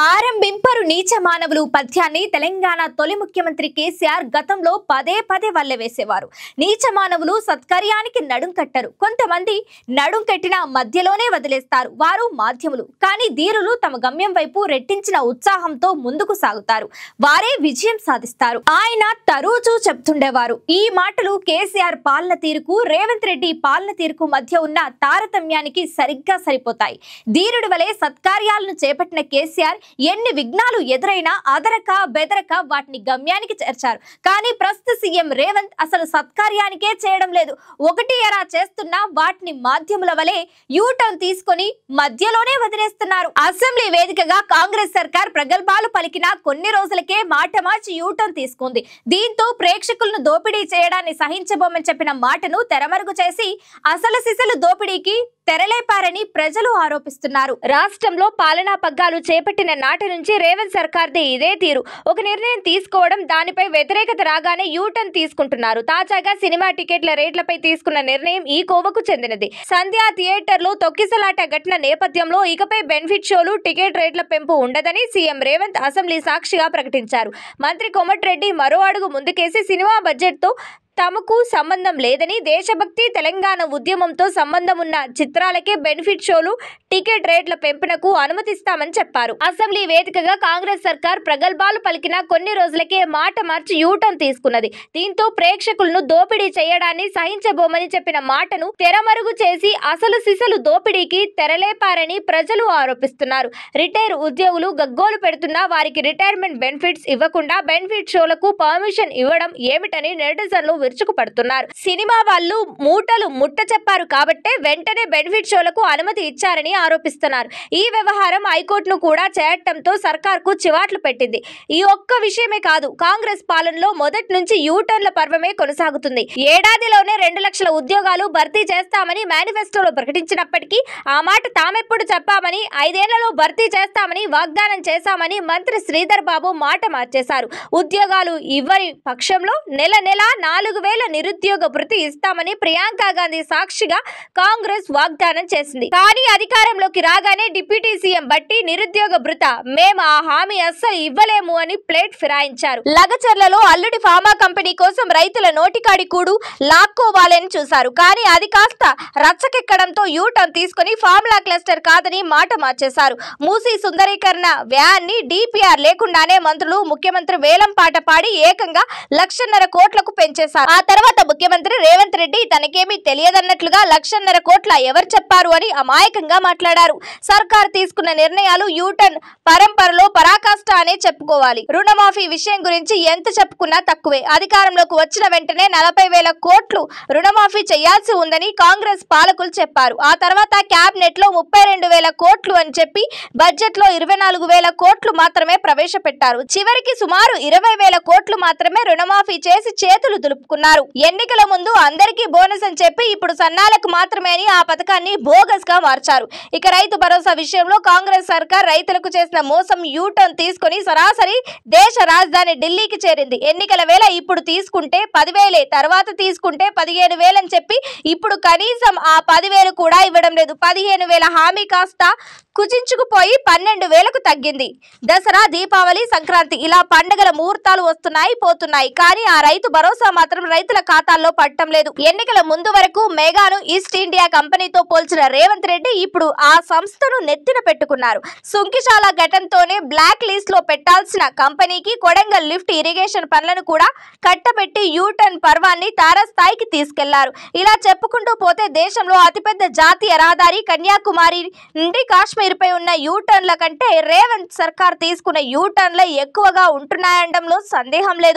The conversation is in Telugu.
ఆరంభింపరు నీచ మానవులు పద్యాన్ని తెలంగాణ తొలి ముఖ్యమంత్రి కేసీఆర్ గతంలో పదే పదే వల్లెవేసేవారు. నీచ మానవులు సత్కార్యానికి నడుం కట్టరు. కొంతమంది నడుం కట్టిన మధ్యలోనే వదిలేస్తారు. వారు మాధ్యములు. కానీ ధీరులు తమ గమ్యం వైపు రెట్టించిన ఉత్సాహంతో ముందుకు సాగుతారు. వారే విజయం సాధిస్తారు. ఆయన తరూచూ చెప్తుండేవారు. ఈ మాటలు కేసీఆర్ పాలన తీరుకు, రేవంత్ రెడ్డి పాలన తీరుకు మధ్య ఉన్న తారతమ్యానికి సరిగ్గా సరిపోతాయి. ధీరుడి వలె సత్కార్యాలను చేపట్టిన కేసీఆర్ ఎన్ని విఘ్నాలు ఎదురైనా అదరక బెదరక వాటిని గమ్యానికి చేర్చారు. కానీ ప్రస్తుత సీఎం రేవంత్ అసలు సత్కార్యానికే చేయడం లేదు. ఒకటి ఎరా చేస్తున్నా వాటిని మాధ్యముల వలె యూటర్న్ తీసుకొని మధ్యలోనే వదిలేస్తున్నారు. అసెంబ్లీ వేదికగా కాంగ్రెస్ సర్కార్ ప్రగల్భాలు పలికిన కొన్ని రోజులకే మాట మార్చి యూటర్న్ తీసుకుంది. దీంతో ప్రేక్షకులను దోపిడీ చేయడాన్ని సహించబోమని చెప్పిన మాటను తెరమరుగు చేసి అసలు సిసలు దోపిడీకి తెరలేపారని ప్రజలు ఆరోపిస్తున్నారు. రాష్ట్రంలో పాలనా పగ్గాలు చేపట్టిన నాటి నుంచి రేవంత్ సర్కార్దే ఇదే తీరు. ఒక నిర్ణయం తీసుకోవడం, దానిపై వ్యతిరేకత రాగానే యూటర్న్ తీసుకుంటున్నారు. తాజాగా సినిమా టికెట్ల రేట్లపై తీసుకున్న నిర్ణయం ఈ కోవకు చెందినది. సంధ్యా థియేటర్లో తొక్కిసలాట ఘటన నేపథ్యంలో ఇకపై బెనిఫిట్ షోలు, టికెట్ రేట్ల పెంపు ఉండదని సీఎం రేవంత్ అసెంబ్లీ సాక్షిగా ప్రకటించారు. మంత్రి కోమటిరెడ్డి మరో అడుగు ముందుకేసి సినిమా బడ్జెట్తో తమకు సంబంధం లేదని, దేశభక్తి, తెలంగాణ ఉద్యమంతో సంబంధం ఉన్న చిత్రాలకే బెనిఫిట్ షోలు, టికెట్ రేట్ల పెంపునకు అనుమతిస్తామని చెప్పారు. అసెంబ్లీ వేదికగా కాంగ్రెస్ సర్కార్ ప్రగల్భాలు పలికిన కొన్ని రోజులకే మాట మార్చి యూటర్న్ తీసుకున్నది. దీంతో ప్రేక్షకులను దోపిడీ చేయడాన్ని సహించబోమని చెప్పిన మాటను తెరమరుగు చేసి అసలు సిసలు దోపిడీకి తెరలేపారని ప్రజలు ఆరోపిస్తున్నారు. రిటైర్ ఉద్యోగులు గగ్గోలు పెడుతున్నా వారికి రిటైర్మెంట్ బెనిఫిట్స్ ఇవ్వకుండా బెనిఫిట్ షోలకు పర్మిషన్ ఇవ్వడం ఏమిటని నెటిజన్లు విరుచుకుపడుతున్నారు. సినిమా వాళ్ళు మూటలు ముట్ట చెప్పారు కాబట్టే వెంటనే బెనిఫిట్ షోలకు అనుమతి ఇచ్చారని ఆరోపిస్తున్నారు. ఈ వ్యవహారం హైకోర్టును కూడా చేరటంతో సర్కార్కు చివాట్లు పెట్టింది. ఈ ఒక్క విషయమే కాదు, కాంగ్రెస్ పాలనలో మొదటి నుంచి యూటర్న్ల పర్వమే కొనసాగుతుంది. ఏడాదిలోనే 2 లక్షల ఉద్యోగాలు భర్తీ చేస్తామని మేనిఫెస్టోలో ప్రకటించినప్పటికీ ఆ మాట తామెప్పుడు చెప్పామని, 5 ఏళ్లలో భర్తీ చేస్తామని వాగ్దానం చేశామని మంత్రి శ్రీధర్ బాబు మాట మార్చేశారు. ఉద్యోగాలు ఇవ్వని పక్షంలో నెల 4,000 నిరుద్యోగ భృతి ఇస్తామని ప్రియాంక గాంధీ సాక్షిగా కాంగ్రెస్ వాగ్దానం చేసింది. కానీ అధికారంలోకి రాగానే డిప్యూటీ సీఎం బట్టి నిరుద్యోగ భృత మేము ఆ హామీ అస్సలు ఇవ్వలేము అని ప్లేట్ ఫిరాయించారు. లగచర్లలో అల్లుడి ఫార్మా కంపెనీ కోసం రైతుల నోటికాడి కూడు లాక్కోవాలని చూశారు. కానీ అది కాస్త రచ్చకెక్కడంతో యూటర్న్ తీసుకుని ఫార్ములా క్లస్టర్ కాదని మాట మార్చేశారు. మూసీ సుందరీకరణ వ్యయాన్ని డిపిఆర్ లేకుండానే మంత్రులు, ముఖ్యమంత్రి వేలం పాట పాడి ఏకంగా 1,50,000 కోట్లకు పెంచేశారు. ఆ తర్వాత ముఖ్యమంత్రి రేవంత్ రెడ్డి తనకేమీ తెలియదన్నట్లుగా 1,50,000 కోట్ల ఎవరు చెప్పారు అని అమాయకంగా మాట్లాడారు. సర్కార్ తీసుకున్న నిర్ణయాలు యూటర్న్ పరంపరలో పరాకాష్ట అనే చెప్పుకోవాలి. రుణమాఫీ విషయం గురించి ఎంత చెప్పుకున్నా తక్కువే. అధికారంలోకి వచ్చిన వెంటనే 40,000 కోట్లు రుణమాఫీ చేయాల్సి ఉందని కాంగ్రెస్ పాలకులు చెప్పారు. ఆ తర్వాత క్యాబినెట్ లో 32,000 కోట్లు అని చెప్పి బడ్జెట్ లో 24,000 కోట్లు మాత్రమే ప్రవేశపెట్టారు. చివరికి సుమారు 20,000 కోట్లు మాత్రమే రుణమాఫీ చేసి చేతులు దులుపుకున్నారు. ఎన్నికల ముందు అందరికీ బోనస్ అని చెప్పి ఇప్పుడు సన్నాలకు మాత్రమే అని ఆ పథకాన్ని బోగస్ గా మార్చారు. ఇక రైతు భరోసా విషయంలో కాంగ్రెస్ సర్కార్ రైతులకు చేసిన మోసం యూటర్న్ తీసుకుని సరాసరి దేశ రాజధాని ఢిల్లీకి చేరింది. ఎన్నికల వేళ ఇప్పుడు తీసుకుంటే 10,000, తర్వాత తీసుకుంటే 15,000 అని చెప్పి ఇప్పుడు కనీసం ఆ 10,000 కూడా ఇవ్వడం లేదు. 15,000 హామీ కాస్త కుచించుకుపోయి 12,000కు తగ్గింది. దసరా, దీపావళి, సంక్రాంతి ఇలా పండుగల ముహూర్తాలు వస్తున్నాయి, పోతున్నాయి. కానీ ఆ రైతు భరోసా మాత్రం రైతుల ఖాతాల్లో పట్టడం లేదు. ఎన్నికల ముందు వరకు మెగాను ఈస్ట్ ఇండియా కంపెనీతో పోల్చిన రేవంత్ రెడ్డి ఇప్పుడు ఆ సంస్థను నెత్తిన పెట్టుకున్నారు. సుంకిశాల ఘటనతోనే బ్లాక్ లిస్ట్ లో పెట్టాల్సిన కంపెనీకి కొడంగల్ లిఫ్ట్ ఇరిగేషన్ పనులను కూడా కట్టబెట్టి యూటర్న్ పర్వాన్ని తారస్థాయికి తీసుకెళ్లారు. ఇలా చెప్పుకుంటూ పోతే దేశంలో అతిపెద్ద జాతీయ రహదారి కన్యాకుమారి నుండి కాశ్మీర్ పై ఉన్న యూటర్న్ల కంటే రేవంత్ సర్కార్ తీసుకున్న యూటర్న్లే ఎక్కువగా ఉంటున్నాయనడంలో సందేహం లేదు.